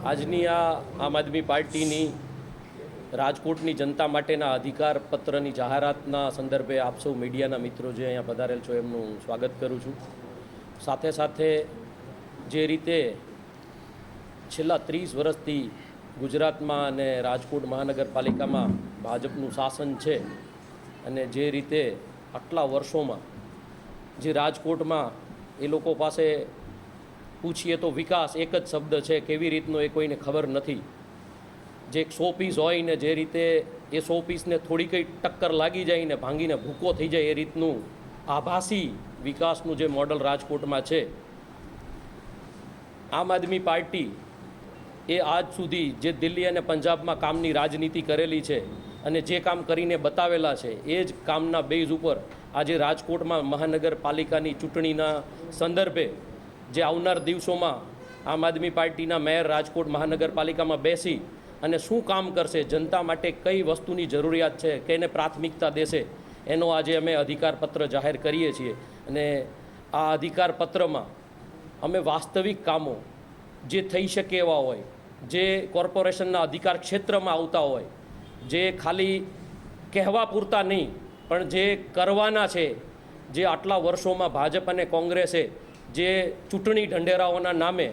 આજની આ આમ આદમી પાર્ટીની રાજકોટની જનતા માટેના અધિકાર પત્રની જાહેરાતના સંદર્ભે આપ સૌ મીડિયાના મિત્રો જે અહીંયા પધારેલ છો એમનું સ્વાગત કરું છું. સાથે સાથે જે રીતે છેલ્લા 30 વર્ષથી ગુજરાતમાં અને રાજકોટ મહાનગરપાલિકામાં ભાજપનું શાસન છે અને જે રીતે આટલા વર્ષોમાં જે રાજકોટમાં એ લોકો પાસે પૂછીએ તો વિકાસ એક જ શબ્દ છે, કેવી રીતનો એ કોઈને ખબર નથી. જે એક 100 પીસ હોય ને જે રીતે એ 100 પીસને થોડી કંઈ ટક્કર લાગી જાય ને ભાંગીને ભૂકો થઈ જાય એ રીતનું આભાસી વિકાસનું જે મોડલ રાજકોટમાં છે. આમ આદમી પાર્ટી એ આજ સુધી જે દિલ્હી અને પંજાબમાં કામની રાજનીતિ કરેલી છે અને જે કામ કરીને બતાવેલા છે એ જ કામના બેઝ ઉપર આજે રાજકોટમાં મહાનગરપાલિકાની ચૂંટણીના સંદર્ભે જે આવનાર દિવસોમાં આમ આદમી પાર્ટીના મેયર રાજકોટ મહાનગરપાલિકામાં બેસી અને શું કામ કરશે, જનતા માટે કઈ વસ્તુની જરૂરિયાત છે, કેને પ્રાથમિકતા દેશે, એનો આજે અમે અધિકારપત્ર જાહેર કરીએ છીએ. અને આ અધિકારપત્રમાં અમે વાસ્તવિક કામો જે થઈ શકે એવા હોય, જે કોર્પોરેશનના અધિકાર ક્ષેત્રમાં આવતા હોય, જે ખાલી કહેવા પૂરતા નહીં પણ જે કરવાના છે, જે આટલા વર્ષોમાં ભાજપ અને કોંગ્રેસે જે ચૂંટણી ઢંઢેરાઓના નામે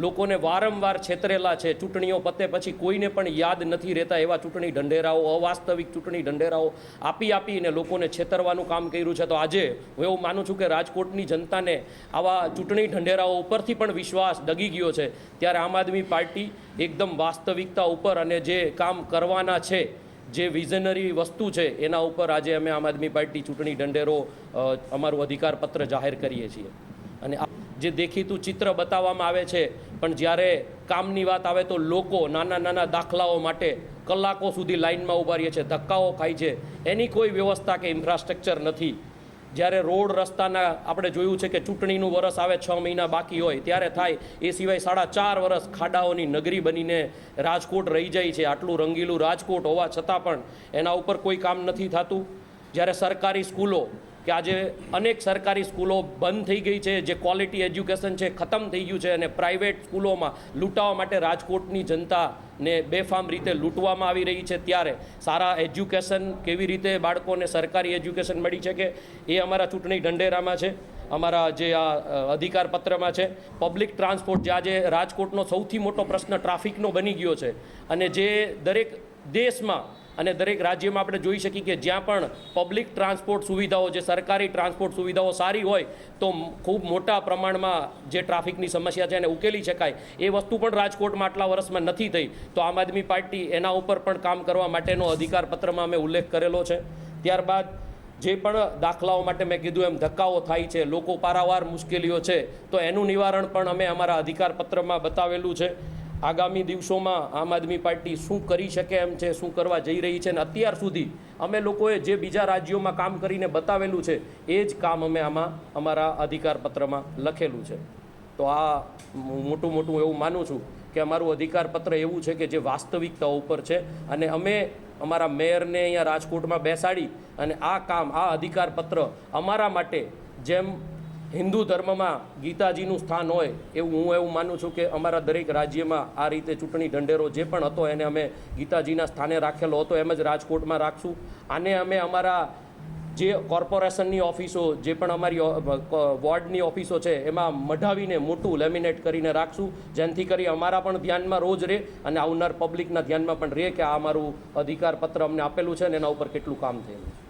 લોકોને વારંવાર છેતરેલા છે, ચૂંટણીઓ પતે પછી કોઈને પણ યાદ નથી રહેતા એવા ચૂંટણી ઢંઢેરાઓ, અવાસ્તવિક ચૂંટણી ઢંઢેરાઓ આપીને લોકોને છેતરવાનું કામ કર્યું છે. તો આજે હું એવું માનું છું કે રાજકોટની જનતાને આવા ચૂંટણી ઢંઢેરાઓ ઉપરથી પણ વિશ્વાસ ડગી ગયો છે. ત્યારે આમ આદમી પાર્ટી એકદમ વાસ્તવિકતા ઉપર અને જે કામ કરવાના છે, જે વિઝનરી વસ્તુ છે એના ઉપર આજે અમે આમ આદમી પાર્ટી ચૂંટણી ઢંઢેરો અમારું અધિકારપત્ર જાહેર કરીએ છીએ. અને જે દેખીતું ચિત્ર બતાવવામાં આવે છે પણ જ્યારે કામની વાત આવે તો લોકો નાના નાના દાખલાઓ માટે કલાકો સુધી લાઇનમાં ઊભા રહે છે, ધક્કાઓ ખાય છે, એની કોઈ વ્યવસ્થા કે ઇન્ફ્રાસ્ટ્રક્ચર નથી. જ્યારે રોડ રસ્તાના આપણે જોયું છે કે ચૂંટણીનું વરસ આવે 6 મહિના બાકી હોય ત્યારે થાય, એ સિવાય 4.5 વર્ષ ખાડાઓની નગરી બનીને રાજકોટ રહી જાય છે. આટલું રંગીલું રાજકોટ હોવા છતાં પણ એના ઉપર કોઈ કામ નથી થતું. જ્યારે સરકારી સ્કૂલો કે આજે અનેક સરકારી સ્કૂલો બંધ થઈ ગઈ છે, જે ક્વોલિટી એજ્યુકેશન છે ખતમ થઈ ગયું છે અને પ્રાઇવેટ સ્કૂલોમાં લૂંટાવા માટે રાજકોટની જનતાને બેફામ રીતે લૂંટવામાં આવી રહી છે. ત્યારે સારા એજ્યુકેશન કેવી રીતે બાળકોને સરકારી એજ્યુકેશન મળી શકે એ અમારા ચૂંટણી ઢંઢેરામાં છે, અમારા જે આ અધિકારપત્રમાં છે. પબ્લિક ટ્રાન્સપોર્ટ, જે આજે રાજકોટનો સૌથી મોટો પ્રશ્ન ટ્રાફિકનો બની ગયો છે અને જે દરેક દેશમાં અને દરેક રાજ્યમાં આપણે જોઈ શકીએ કે જ્યાં પણ પબ્લિક ટ્રાન્સપોર્ટ સુવિધાઓ, જે સરકારી ટ્રાન્સપોર્ટ સુવિધાઓ સારી હોય તો ખૂબ મોટા પ્રમાણમાં જે ટ્રાફિકની સમસ્યા છે એને ઉકેલી શકાય. એ વસ્તુ પણ રાજકોટમાં આટલા વર્ષમાં નથી થઈ. તો આમ આદમી પાર્ટી એના ઉપર પણ કામ કરવા માટેનો અધિકારપત્રમાં અમે ઉલ્લેખ કરેલો છે. ત્યારબાદ જે પણ દાખલાઓ માટે મેં કીધું એમ ધક્કાઓ થાય છે, લોકો પારાવાર મુશ્કેલીઓ છે, તો એનું નિવારણ પણ અમે અમારા અધિકારપત્રમાં બતાવેલું છે. આગામી દિવસોમાં આમ આદમી પાર્ટી શું કરી શકે એમ છે, શું કરવા જઈ રહી છે, અને અત્યાર સુધી અમે લોકોએ જે બીજા રાજ્યોમાં કામ કરીને બતાવેલું છે એ જ કામ અમે આમાં અમારા અધિકારપત્રમાં લખેલું છે. તો આ મોટું એવું માનું છું કે અમારું અધિકારપત્ર એવું છે કે જે વાસ્તવિકતા ઉપર છે. અને અમે અમારા મેયરને અહીંયા રાજકોટમાં બેસાડી અને આ કામ, આ અધિકારપત્ર અમારા માટે જેમ હિન્દુ ધર્મમાં ગીતાજીનું સ્થાન હોય એવું હું એવું માનું છું કે અમારા દરેક રાજ્યમાં આ રીતે ચૂંટણી ઢંઢેરો જે પણ હતો એને અમે ગીતાજીના સ્થાને રાખેલો હતો, એમ જ રાજકોટમાં રાખશું. આને અમે અમારા જે કોર્પોરેશનની ઓફિસો, જે પણ અમારી વોર્ડની ઓફિસો છે એમાં મઢાવીને મોટું લેમિનેટ કરીને રાખશું, જેનાથી કરી અમારા પણ ધ્યાનમાં રોજ રહે અને આવનાર પબ્લિકના ધ્યાનમાં પણ રહે કે આ અમારું અધિકારપત્ર અમને આપેલું છે ને એના ઉપર કેટલું કામ થયેલું છે.